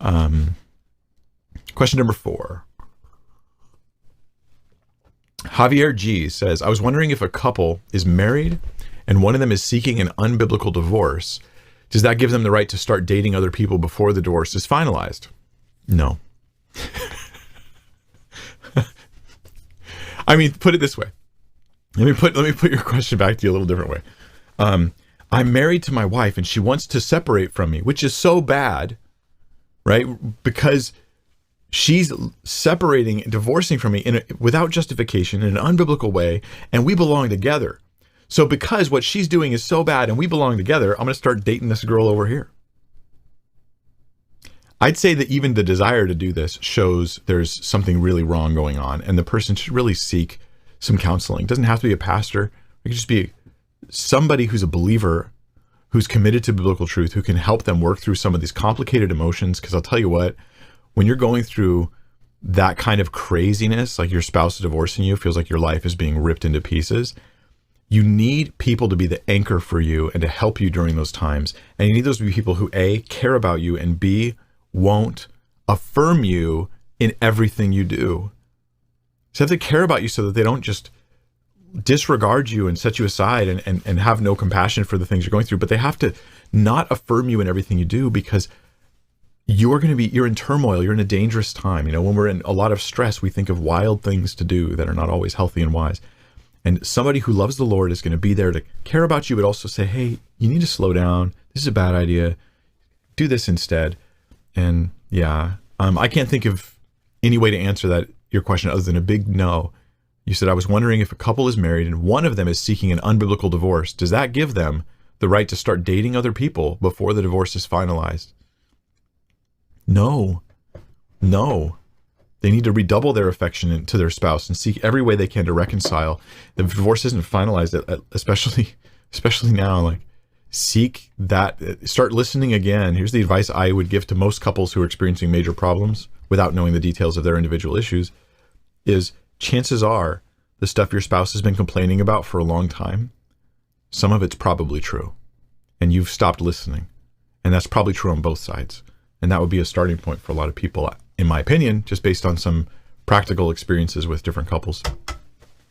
Question number 4. Javier G says, I was wondering if a couple is married and one of them is seeking an unbiblical divorce, does that give them the right to start dating other people before the divorce is finalized? No. I mean, put it this way. Let me put your question back to you a little different way. I'm married to my wife and she wants to separate from me, which is so bad, right? Because she's separating, divorcing from me without justification in an unbiblical way, and we belong together. So because what she's doing is so bad and we belong together, I'm going to start dating this girl over here. I'd say that even the desire to do this shows there's something really wrong going on, and the person should really seek some counseling. It doesn't have to be a pastor. It could just be somebody who's a believer, who's committed to biblical truth, who can help them work through some of these complicated emotions. Because I'll tell you what, when you're going through that kind of craziness, like your spouse divorcing you, feels like your life is being ripped into pieces, you need people to be the anchor for you and to help you during those times. And you need those to be people who A, care about you, and B, won't affirm you in everything you do. So they have to care about you so that they don't just disregard you and set you aside and have no compassion for the things you're going through, but they have to not affirm you in everything you do, because you're in turmoil. You're in a dangerous time. You know, when we're in a lot of stress, we think of wild things to do that are not always healthy and wise. And somebody who loves the Lord is going to be there to care about you, but also say, hey, you need to slow down. This is a bad idea. Do this instead. And yeah, I can't think of any way to answer your question other than a big no. You said, I was wondering if a couple is married and one of them is seeking an unbiblical divorce, does that give them the right to start dating other people before the divorce is finalized? No. They need to redouble their affection to their spouse and seek every way they can to reconcile. The divorce isn't finalized, especially now. Like, seek that, start listening again. Here's the advice I would give to most couples who are experiencing major problems without knowing the details of their individual issues, is chances are the stuff your spouse has been complaining about for a long time, some of it's probably true, and you've stopped listening. And that's probably true on both sides. And that would be a starting point for a lot of people, in my opinion, just based on some practical experiences with different couples.